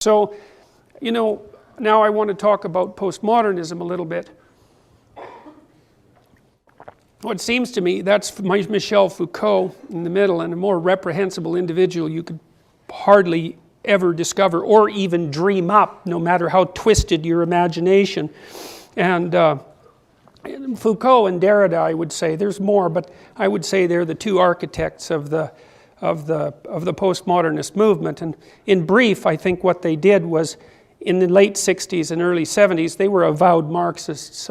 So, now I want to talk about postmodernism a little bit. What seems to me, that's Michel Foucault in the middle, and a more reprehensible individual you could hardly ever discover or even dream up, no matter how twisted your imagination. And Foucault and Derrida, I would say, there's more, but I would say they're the two architects of the postmodernist movement. And in brief, I think what they did was, in the late 60s and early 70s, they were avowed Marxists,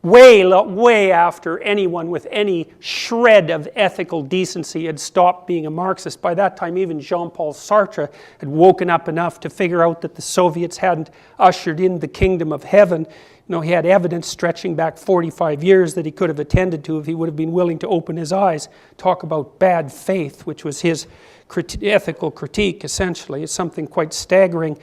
way after anyone with any shred of ethical decency had stopped being a Marxist. By that time, even Jean-Paul Sartre had woken up enough to figure out that the Soviets hadn't ushered in the kingdom of heaven. He had evidence stretching back 45 years that he could have attended to if he would have been willing to open his eyes. Talk about bad faith, which was his ethical critique, essentially. It's something quite staggering.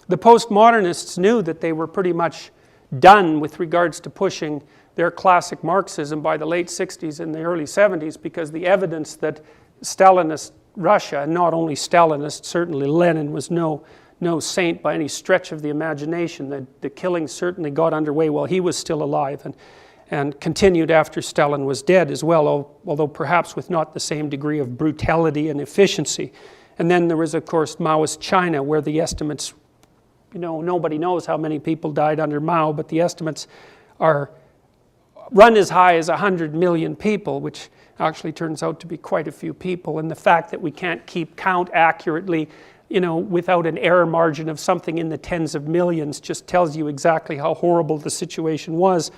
The postmodernists knew that they were pretty much done with regards to pushing their classic Marxism by the late 60s and the early 70s, because the evidence that Stalinist Russia, and not only Stalinist, certainly Lenin was no saint by any stretch of the imagination. The killing certainly got underway while he was still alive, and continued after Stalin was dead as well, although perhaps with not the same degree of brutality and efficiency. And then there was, of course, Maoist China, where the estimates, nobody knows how many people died under Mao, but the estimates are run as high as 100 million people, which actually turns out to be quite a few people. And the fact that we can't keep count accurately, without an error margin of something in the tens of millions, just tells you exactly how horrible the situation was.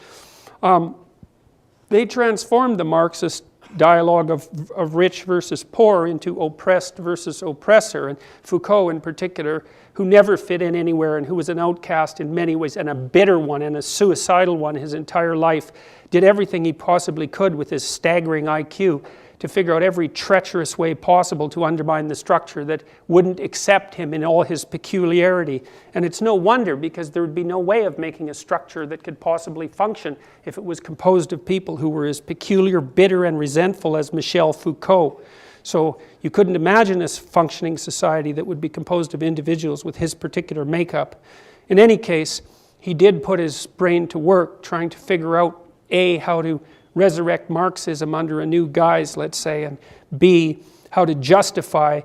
They transformed the Marxist dialogue of rich versus poor into oppressed versus oppressor. And Foucault in particular, who never fit in anywhere and who was an outcast in many ways, and a bitter one and a suicidal one his entire life, did everything he possibly could with his staggering IQ to figure out every treacherous way possible to undermine the structure that wouldn't accept him in all his peculiarity. And it's no wonder, because there would be no way of making a structure that could possibly function if it was composed of people who were as peculiar, bitter, and resentful as Michel Foucault. So you couldn't imagine a functioning society that would be composed of individuals with his particular makeup. In any case, he did put his brain to work trying to figure out, A, how to resurrect Marxism under a new guise, let's say, and B, how to justify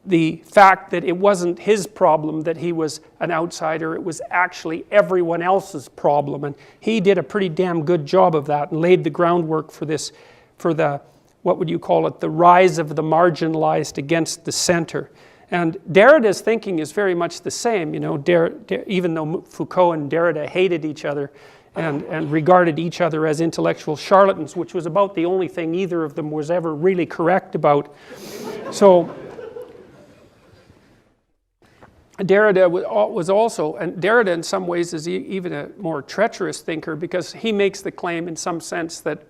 the fact that it wasn't his problem that he was an outsider, it was actually everyone else's problem. And he did a pretty damn good job of that and laid the groundwork for the, what would you call it, the rise of the marginalized against the center. And Derrida's thinking is very much the same, even though Foucault and Derrida hated each other, and regarded each other as intellectual charlatans, which was about the only thing either of them was ever really correct about. So Derrida was also, and Derrida in some ways is even a more treacherous thinker, because he makes the claim in some sense that,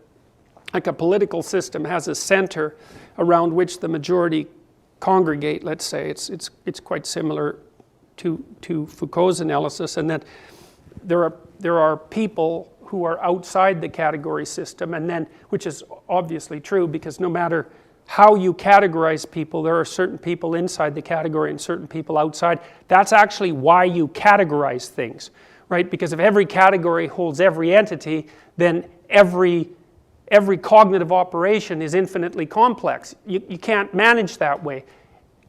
like, a political system has a center around which the majority congregate, let's say. It's quite similar to Foucault's analysis, and that there are people who are outside the category system, and then, which is obviously true, because no matter how you categorize people, there are certain people inside the category and certain people outside. That's actually why you categorize things, right? Because if every category holds every entity, then every cognitive operation is infinitely complex. You can't manage that way.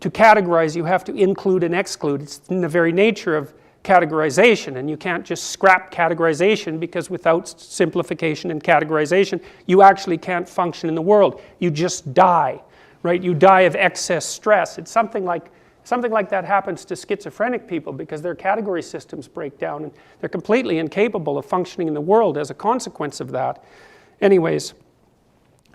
To categorize, you have to include and exclude. It's in the very nature of categorization, and you can't just scrap categorization, because without simplification and categorization, you actually can't function in the world. You just die, right? You die of excess stress. It's something like that happens to schizophrenic people, because their category systems break down, and they're completely incapable of functioning in the world as a consequence of that. Anyways,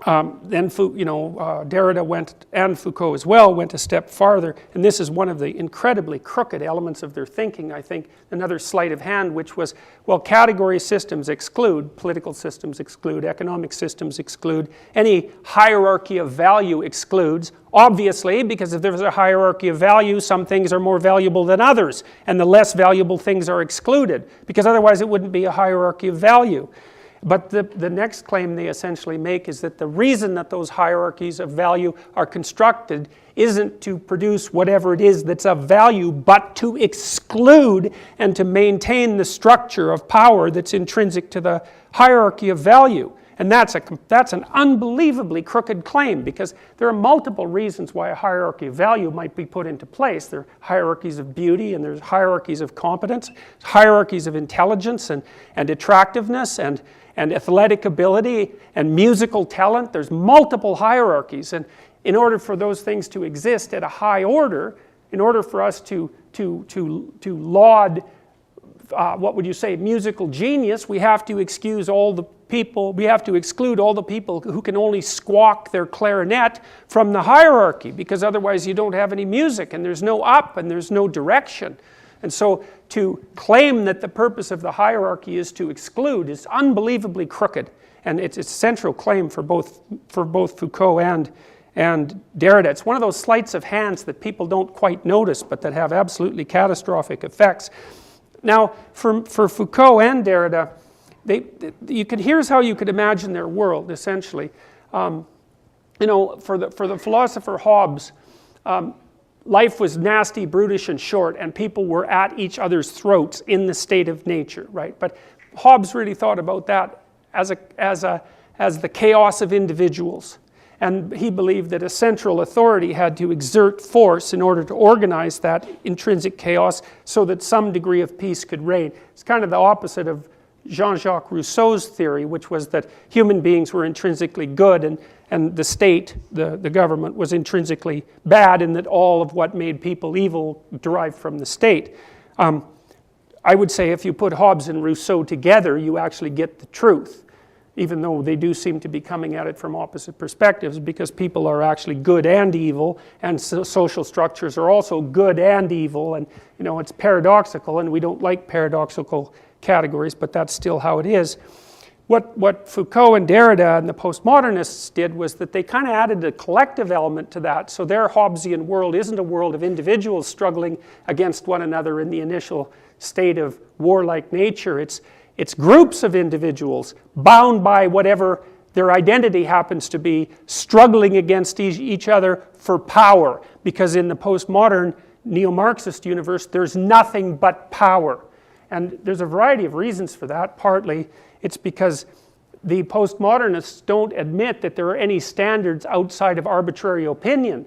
then Derrida went, and Foucault as well, went a step farther, and this is one of the incredibly crooked elements of their thinking, I think, another sleight of hand, which was, well, category systems exclude, political systems exclude, economic systems exclude, any hierarchy of value excludes, obviously, because if there's a hierarchy of value, some things are more valuable than others, and the less valuable things are excluded, because otherwise it wouldn't be a hierarchy of value. But the next claim they essentially make is that the reason that those hierarchies of value are constructed isn't to produce whatever it is that's of value, but to exclude and to maintain the structure of power that's intrinsic to the hierarchy of value. And that's an unbelievably crooked claim, because there are multiple reasons why a hierarchy of value might be put into place. There are hierarchies of beauty, and there's hierarchies of competence, hierarchies of intelligence and attractiveness and athletic ability and musical talent. There's multiple hierarchies, and in order for those things to exist at a high order, in order for us to laud what would you say, musical genius, we have to excuse all the people, we have to exclude all the people who can only squawk their clarinet from the hierarchy, because otherwise you don't have any music, and there's no up and there's no direction. And so to claim that the purpose of the hierarchy is to exclude is unbelievably crooked, and it's a central claim for both Foucault and Derrida. It's one of those sleights of hands that people don't quite notice, but that have absolutely catastrophic effects. Now, for Foucault and Derrida, here's how you could imagine their world, essentially. For the philosopher Hobbes, life was nasty, brutish, and short, and people were at each other's throats in the state of nature, right? But Hobbes really thought about that as the chaos of individuals. And he believed that a central authority had to exert force in order to organize that intrinsic chaos so that some degree of peace could reign. It's kind of the opposite of Jean-Jacques Rousseau's theory, which was that human beings were intrinsically good and the state, the government, was intrinsically bad, and that all of what made people evil derived from the state. I would say if you put Hobbes and Rousseau together, you actually get the truth, even though they do seem to be coming at it from opposite perspectives, because people are actually good and evil, and social structures are also good and evil, and it's paradoxical, and we don't like paradoxical categories, but that's still how it is. What Foucault and Derrida and the postmodernists did was that they kind of added a collective element to that. So their Hobbesian world isn't a world of individuals struggling against one another in the initial state of warlike nature. It's groups of individuals bound by whatever their identity happens to be, struggling against each other for power. Because in the postmodern neo-Marxist universe, there's nothing but power. And there's a variety of reasons for that. Partly, it's because the postmodernists don't admit that there are any standards outside of arbitrary opinion,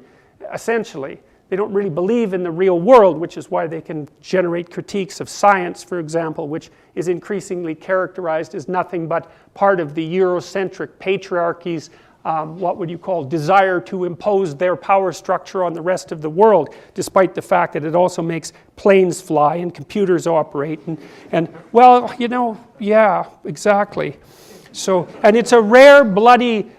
essentially. They don't really believe in the real world, which is why they can generate critiques of science, for example, which is increasingly characterized as nothing but part of the Eurocentric patriarchy's, what would you call, desire to impose their power structure on the rest of the world, despite the fact that it also makes planes fly and computers operate. And well, yeah, exactly. So, and it's a rare, bloody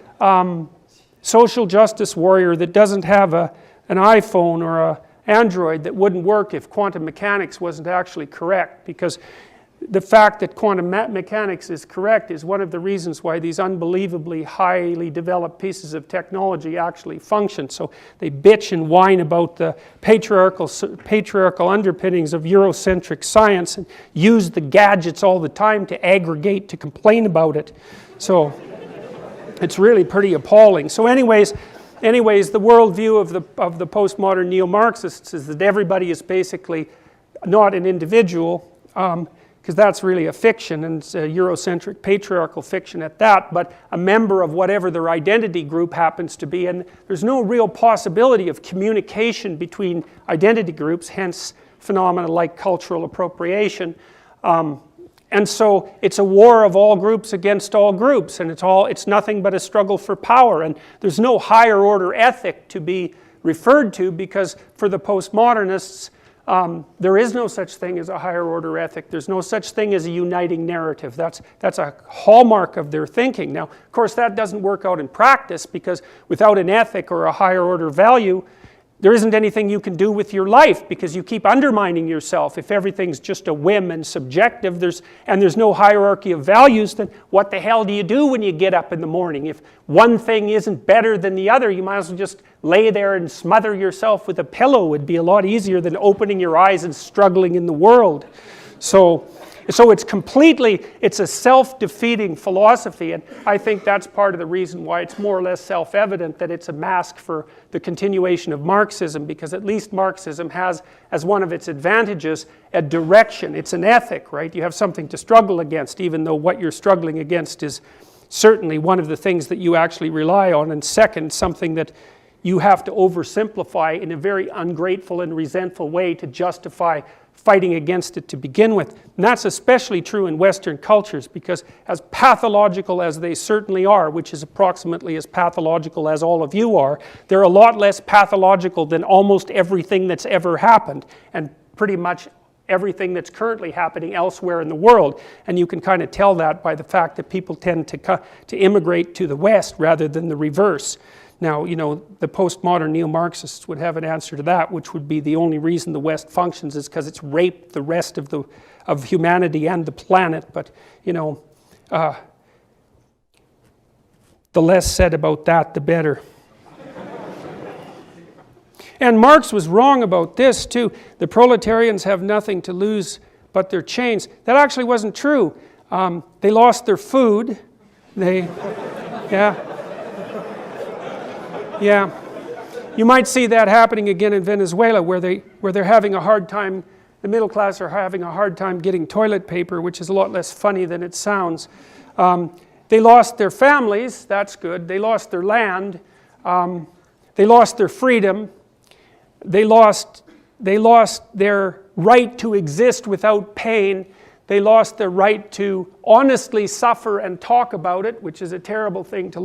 social justice warrior that doesn't have an iPhone or an Android that wouldn't work if quantum mechanics wasn't actually correct, because the fact that quantum mechanics is correct is one of the reasons why these unbelievably highly developed pieces of technology actually function. So they bitch and whine about the patriarchal underpinnings of Eurocentric science and use the gadgets all the time to aggregate to complain about it. So it's really pretty appalling. So anyways, the worldview of the postmodern neo-Marxists is that everybody is basically not an individual, because that's really a fiction, and it's a Eurocentric patriarchal fiction at that, but a member of whatever their identity group happens to be, and there's no real possibility of communication between identity groups, hence phenomena like cultural appropriation. And so it's a war of all groups against all groups, and it's nothing but a struggle for power, and there's no higher order ethic to be referred to, because for the postmodernists, there is no such thing as a higher order ethic. There's no such thing as a uniting narrative. That's a hallmark of their thinking. Now, of course, that doesn't work out in practice, because without an ethic or a higher order value, there isn't anything you can do with your life, because you keep undermining yourself. If everything's just a whim and subjective, there's no hierarchy of values, then what the hell do you do when you get up in the morning? If one thing isn't better than the other, you might as well just lay there and smother yourself with a pillow. It'd be a lot easier than opening your eyes and struggling in the world. So So it's a self-defeating philosophy, and I think that's part of the reason why it's more or less self-evident that it's a mask for the continuation of Marxism, because at least Marxism has, as one of its advantages, a direction. It's an ethic, right? You have something to struggle against, even though what you're struggling against is certainly one of the things that you actually rely on, and second, something that you have to oversimplify in a very ungrateful and resentful way to justify fighting against it to begin with. And that's especially true in Western cultures, because as pathological as they certainly are, which is approximately as pathological as all of you are, they're a lot less pathological than almost everything that's ever happened, and pretty much everything that's currently happening elsewhere in the world. And you can kind of tell that by the fact that people tend to immigrate to the West rather than the reverse. Now, you know, the postmodern neo-Marxists would have an answer to that, which would be the only reason the West functions is because it's raped the rest of humanity and the planet. But, you know, the less said about that, the better. And Marx was wrong about this too. The proletarians have nothing to lose but their chains. That actually wasn't true. They lost their food. Yeah, you might see that happening again in Venezuela, where they're having a hard time. The middle class are having a hard time getting toilet paper, which is a lot less funny than it sounds. They lost their families. That's good. They lost their land. They lost their freedom. They lost their right to exist without pain. They lost their right to honestly suffer and talk about it, which is a terrible thing to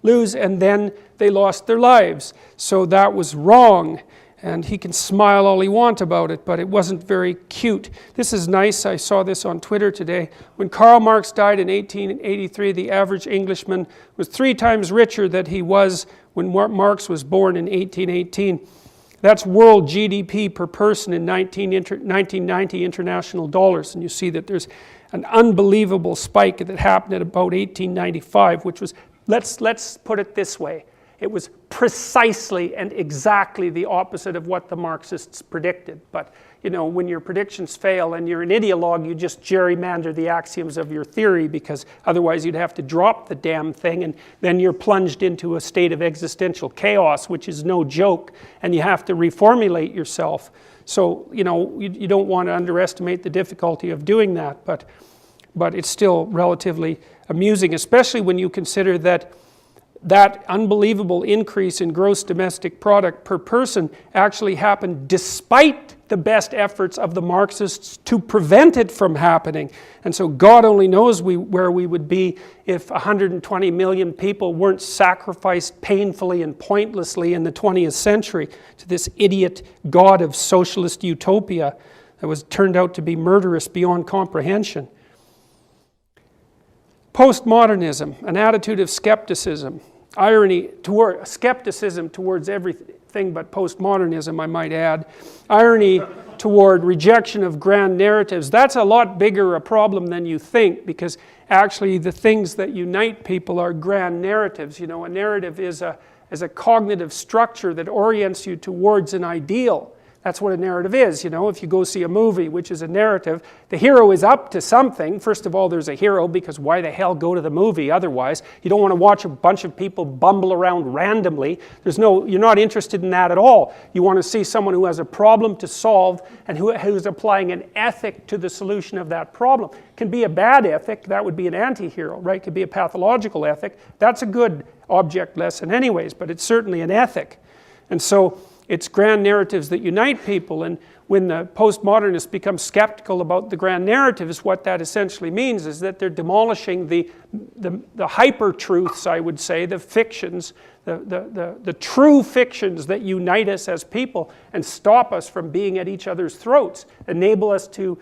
lose, and then they lost their lives. So that was wrong, and he can smile all he wants about it, but it wasn't very cute. This is nice. I saw this on Twitter today. When Karl Marx died in 1883, the average Englishman was 3 times richer than he was when Marx was born in 1818. That's world GDP per person in 1990 international dollars. And you see that there's an unbelievable spike that happened at about 1895, which was, let's put it this way, it was precisely and exactly the opposite of what the Marxists predicted. But, you know, when your predictions fail and you're an ideologue, you just gerrymander the axioms of your theory, because otherwise you'd have to drop the damn thing, and then you're plunged into a state of existential chaos, which is no joke, and you have to reformulate yourself. So, you know, you don't want to underestimate the difficulty of doing that, but it's still relatively amusing, especially when you consider that unbelievable increase in gross domestic product per person actually happened despite the best efforts of the Marxists to prevent it from happening. And so God only knows where we would be if 120 million people weren't sacrificed painfully and pointlessly in the 20th century to this idiot god of socialist utopia that was turned out to be murderous beyond comprehension. Postmodernism, an attitude of skepticism. Skepticism towards everything but postmodernism, I might add. Irony toward rejection of grand narratives. That's a lot bigger a problem than you think, because actually the things that unite people are grand narratives. You know, a narrative is a cognitive structure that orients you towards an ideal. That's what a narrative is. You know, if you go see a movie, which is a narrative, the hero is up to something. First of all, there's a hero, because why the hell go to the movie otherwise? You don't want to watch a bunch of people bumble around randomly. You're not interested in that at all. You want to see someone who has a problem to solve and who's applying an ethic to the solution of that problem. It can be a bad ethic, that would be an anti-hero, right? It could be a pathological ethic. That's a good object lesson anyways, but it's certainly an ethic. And so it's grand narratives that unite people, and when the postmodernists become skeptical about the grand narratives, what that essentially means is that they're demolishing the hyper-truths, I would say, the fictions, the true fictions that unite us as people and stop us from being at each other's throats, enable us to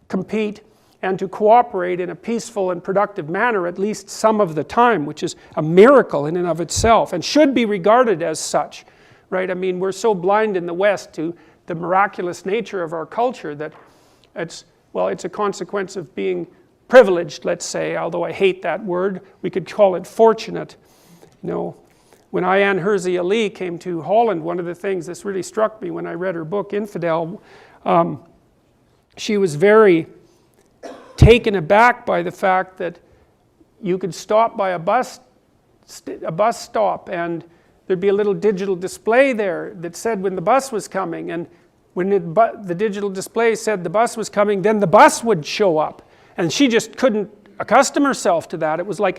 compete and to cooperate in a peaceful and productive manner at least some of the time, which is a miracle in and of itself and should be regarded as such. Right? I mean, we're so blind in the West to the miraculous nature of our culture that it's a consequence of being privileged, let's say, although I hate that word. We could call it fortunate. You know, when Ayaan Hirsi Ali came to Holland, one of the things that really struck me when I read her book, Infidel, she was very taken aback by the fact that you could stop by a bus stop and there'd be a little digital display there that said when the bus was coming, and when the digital display said the bus was coming, then the bus would show up. And she just couldn't accustom herself to that. It was like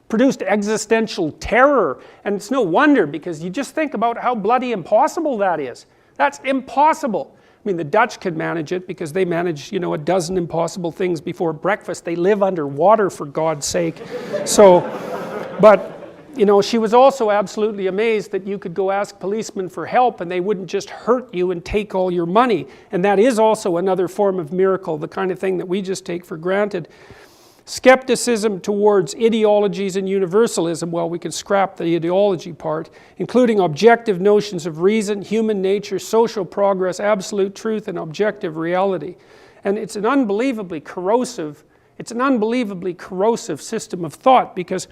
produced existential terror. And it's no wonder, because you just think about how bloody impossible that is. That's impossible. I mean, the Dutch could manage it because they manage, a dozen impossible things before breakfast. They live underwater, for God's sake. So, but she was also absolutely amazed that you could go ask policemen for help and they wouldn't just hurt you and take all your money. And that is also another form of miracle, the kind of thing that we just take for granted. Skepticism towards ideologies and universalism, well, we can scrap the ideology part, including objective notions of reason, human nature, social progress, absolute truth, and objective reality. And it's an unbelievably corrosive system of thought, because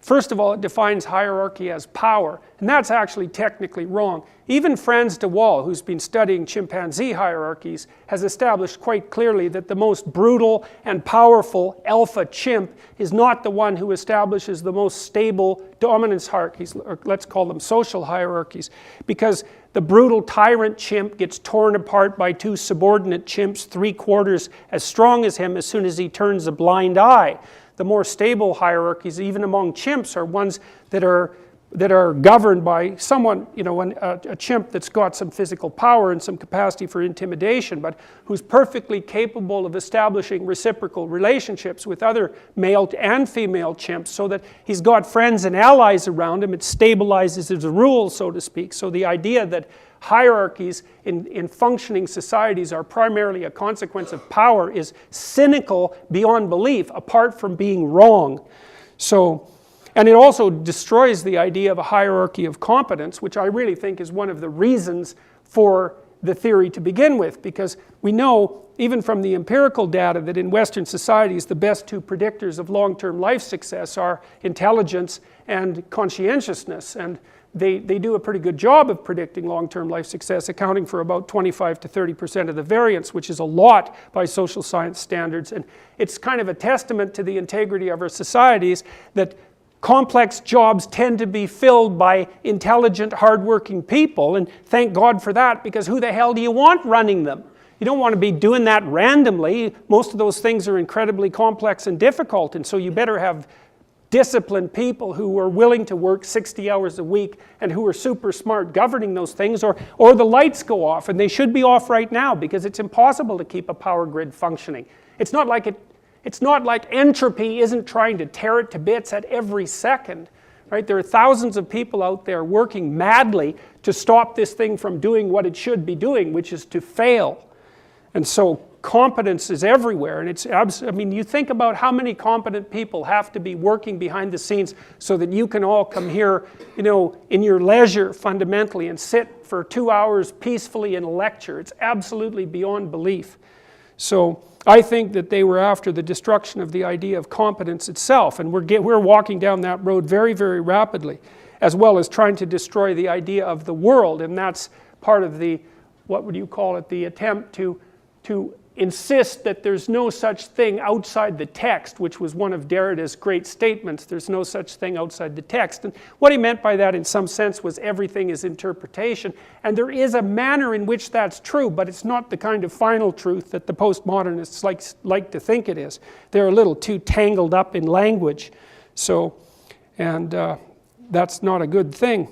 first of all, it defines hierarchy as power, and that's actually technically wrong. Even Franz de Waal, who's been studying chimpanzee hierarchies, has established quite clearly that the most brutal and powerful alpha chimp is not the one who establishes the most stable dominance hierarchies, or let's call them social hierarchies, because the brutal tyrant chimp gets torn apart by two subordinate chimps 3/4 as strong as him as soon as he turns a blind eye. The more stable hierarchies, even among chimps, are ones that are governed by someone, a chimp that's got some physical power and some capacity for intimidation, but who's perfectly capable of establishing reciprocal relationships with other male and female chimps, so that he's got friends and allies around him. It stabilizes his rule, so to speak. So the idea that hierarchies in functioning societies are primarily a consequence of power is cynical beyond belief, apart from being wrong. And it also destroys the idea of a hierarchy of competence, which I really think is one of the reasons for the theory to begin with, because we know, even from the empirical data, that in Western societies the best two predictors of long-term life success are intelligence and conscientiousness, and they do a pretty good job of predicting long-term life success, accounting for about 25 to 30% of the variance, which is a lot by social science standards. And it's kind of a testament to the integrity of our societies that complex jobs tend to be filled by intelligent, hardworking people, and thank God for that, because who the hell do you want running them? You don't want to be doing that randomly. Most of those things are incredibly complex and difficult, and so you better have disciplined people who are willing to work 60 hours a week and who are super smart governing those things, or the lights go off, and they should be off right now, because it's impossible to keep a power grid functioning. It's not like entropy isn't trying to tear it to bits at every second, right? There are thousands of people out there working madly to stop this thing from doing what it should be doing, which is to fail. And so competence is everywhere, and you think about how many competent people have to be working behind the scenes so that you can all come here, in your leisure fundamentally, and sit for 2 hours peacefully in a lecture. It's absolutely beyond belief. So I think that they were after the destruction of the idea of competence itself, and we're walking down that road very, very rapidly, as well as trying to destroy the idea of the world, and that's part of the, what would you call it, the attempt to insist that there's no such thing outside the text, which was one of Derrida's great statements. There's no such thing outside the text. And what he meant by that in some sense was everything is interpretation. And there is a manner in which that's true, but it's not the kind of final truth that the postmodernists like to think it is. They're a little too tangled up in language. So, and that's not a good thing.